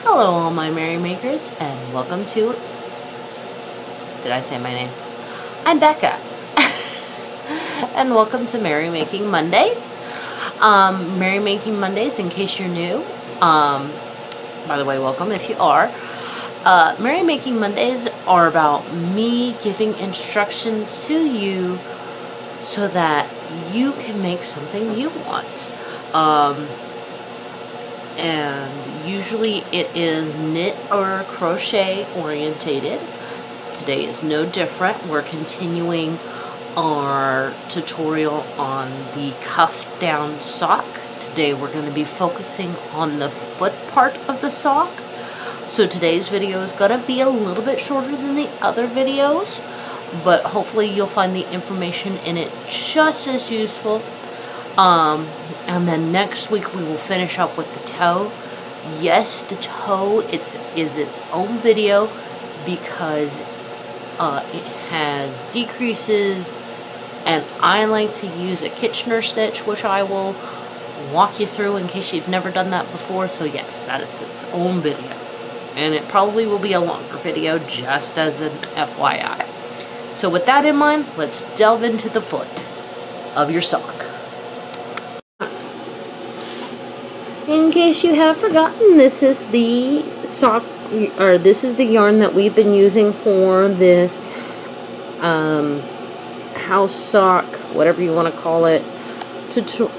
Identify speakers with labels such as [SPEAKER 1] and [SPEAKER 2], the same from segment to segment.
[SPEAKER 1] Hello all my merry makers and welcome to, did I say my name? I'm Becca and welcome to Merry Making Mondays. Merry Making Mondays, in case you're new, by the way, welcome if you are. Merry Making Mondays are about me giving instructions to you so that you can make something you want. And usually it is knit or crochet orientated. Today is no different. We're continuing our tutorial on the cuff down sock. Today we're going to be focusing on the foot part of the sock. So today's video is going to be a little bit shorter than the other videos, but hopefully you'll find the information in it just as useful. And then next week we will finish up with the toe. Yes, the toe is its own video because it has decreases, and I like to use a Kitchener stitch, which I will walk you through in case you've never done that before. So yes, that is its own video, and it probably will be a longer video, just as an FYI. So with that in mind, let's delve into the foot of your sock. In case you have forgotten, this is the sock, or this is the yarn that we've been using for this house sock, whatever you want to call it,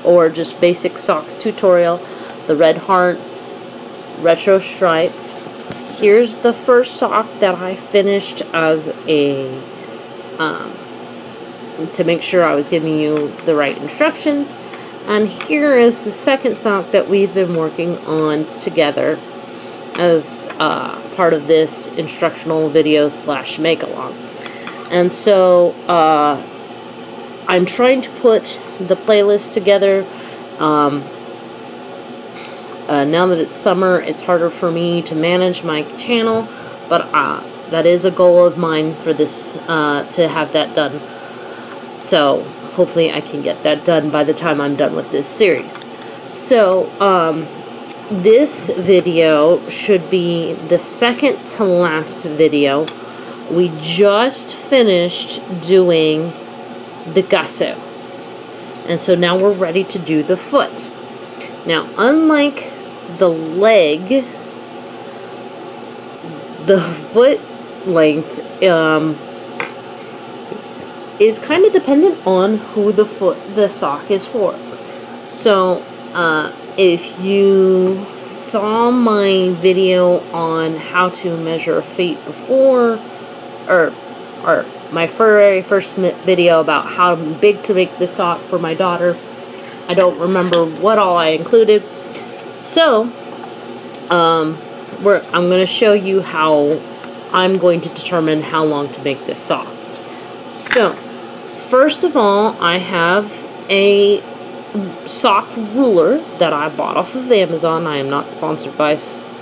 [SPEAKER 1] or just basic sock tutorial. The Red Heart Retro Stripe. Here's the first sock that I finished as a to make sure I was giving you the right instructions. And here is the second sock that we've been working on together as part of this instructional video / make along. And so I'm trying to put the playlist together. Now that it's summer, it's harder for me to manage my channel, but that is a goal of mine for this, to have that done. So hopefully I can get that done by the time I'm done with this series. So, this video should be the second to last video. We just finished doing the gusset. And so now we're ready to do the foot. Now, unlike the leg, the foot length, is kind of dependent on who the sock is for. So if you saw my video on how to measure feet before, or my very first video about how big to make the sock for my daughter, I don't remember what all I included. So I'm going to show you how I'm going to determine how long to make this sock. So, first of all, I have a sock ruler that I bought off of Amazon. I am not sponsored by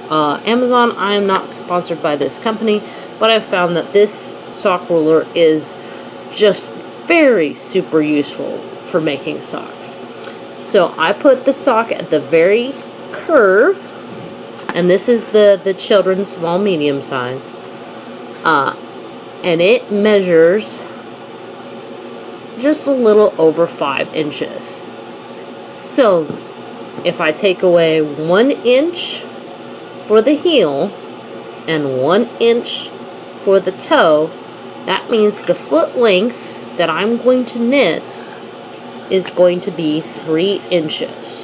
[SPEAKER 1] Amazon. I am not sponsored by this company, but I found that this sock ruler is just very super useful for making socks. So, I put the sock at the very curve, and this is the children's small medium size, and it measures just a little over 5 inches. So if I take away 1 inch for the heel and 1 inch for the toe, that means the foot length that I'm going to knit is going to be 3 inches.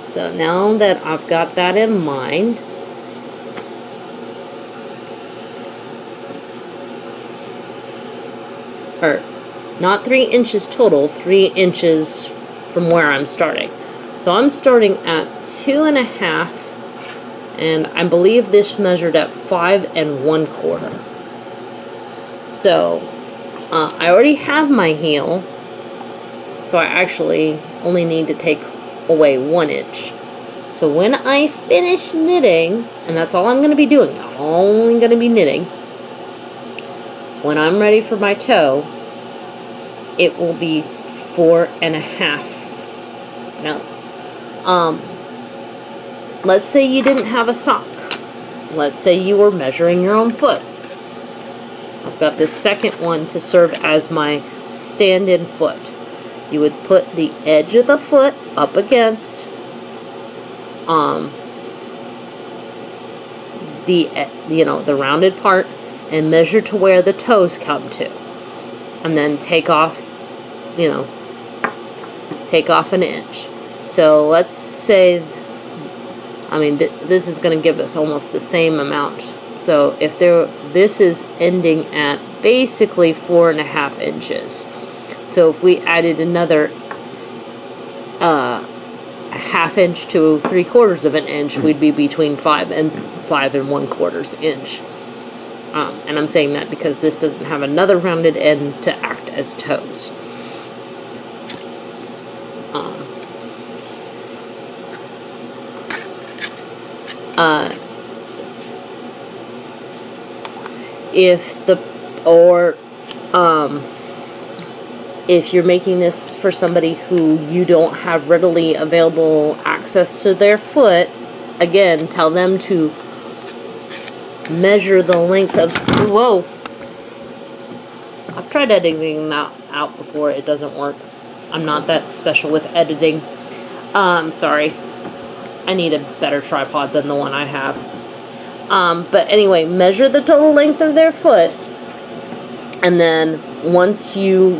[SPEAKER 1] So now that I've got that in mind, or not 3 inches total, 3 inches from where I'm starting. So I'm starting at 2.5, and I believe this measured at 5 1/4. So I already have my heel, so I actually only need to take away 1 inch. So when I finish knitting, and that's all I'm going to be doing, I'm only going to be knitting, when I'm ready for my toe, it will be 4.5. Now, Let's say you didn't have a sock. Let's say you were measuring your own foot. I've got this second one to serve as my stand-in foot. You would put the edge of the foot up against the rounded part and measure to where the toes come to, and then take off an inch. So let's say, this is going to give us almost the same amount. So if this is ending at basically 4.5 inches. So if we added another ½ inch to 3/4 of an inch, we'd be between 5 and 1/4 inch. And I'm saying that because this doesn't have another rounded end to act as toes. If you're making this for somebody who you don't have readily available access to their foot, again, tell them to measure the length of... Whoa! I've tried editing that out before. It doesn't work. I'm not that special with editing. Sorry. I need a better tripod than the one I have. But anyway, measure the total length of their foot. And then once you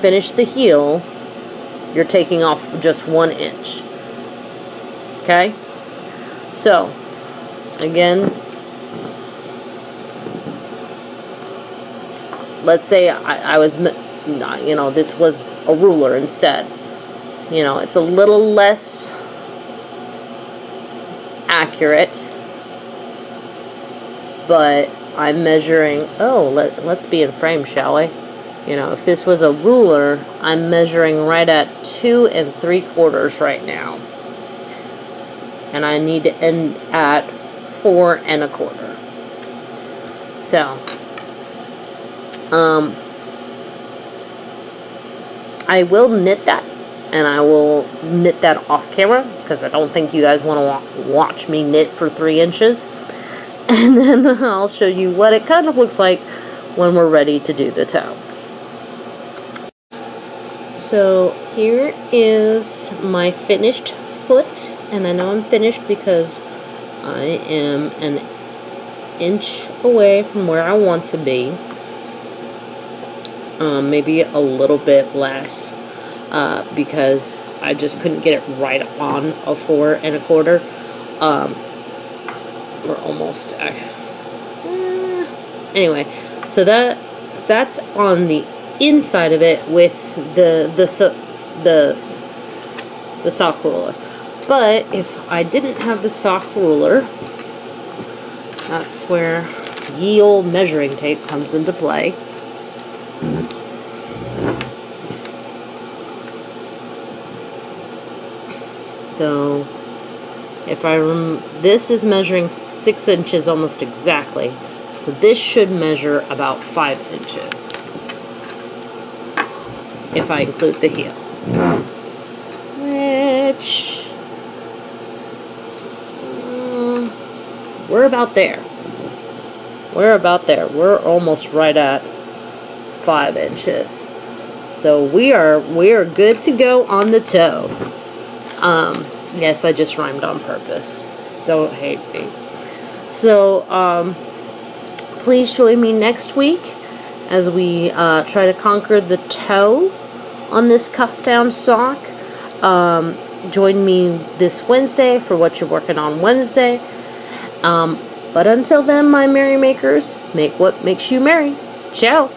[SPEAKER 1] finish the heel, you're taking off just 1 inch. Okay? So, again, let's say I was, this was a ruler instead. It's a little less accurate, but I'm measuring, let's be in frame, shall we? If this was a ruler, I'm measuring right at 2 3/4 right now. And I need to end at 4 1/4. So, I will knit that, and I will knit that off camera, because I don't think you guys want to watch me knit for 3 inches. And then I'll show you what it kind of looks like when we're ready to do the toe. So here is my finished foot, and I know I'm finished because I am an inch away from where I want to be. Maybe a little bit less, because I just couldn't get it right on a 4 1/4. We're almost anyway, so that's on the inside of it with the sock ruler. But if I didn't have the sock ruler, that's where ye old measuring tape comes into play. So if this is measuring 6 inches almost exactly, so this should measure about 5 inches if I include the heel, which we're about there. We're almost right at 5 inches. So we are good to go on the toe. Yes, I just rhymed on purpose. Don't hate me. So, please join me next week as we try to conquer the toe on this cuff down sock. Join me this Wednesday for what you're working on Wednesday. But until then, my merry makers, make what makes you merry. Ciao.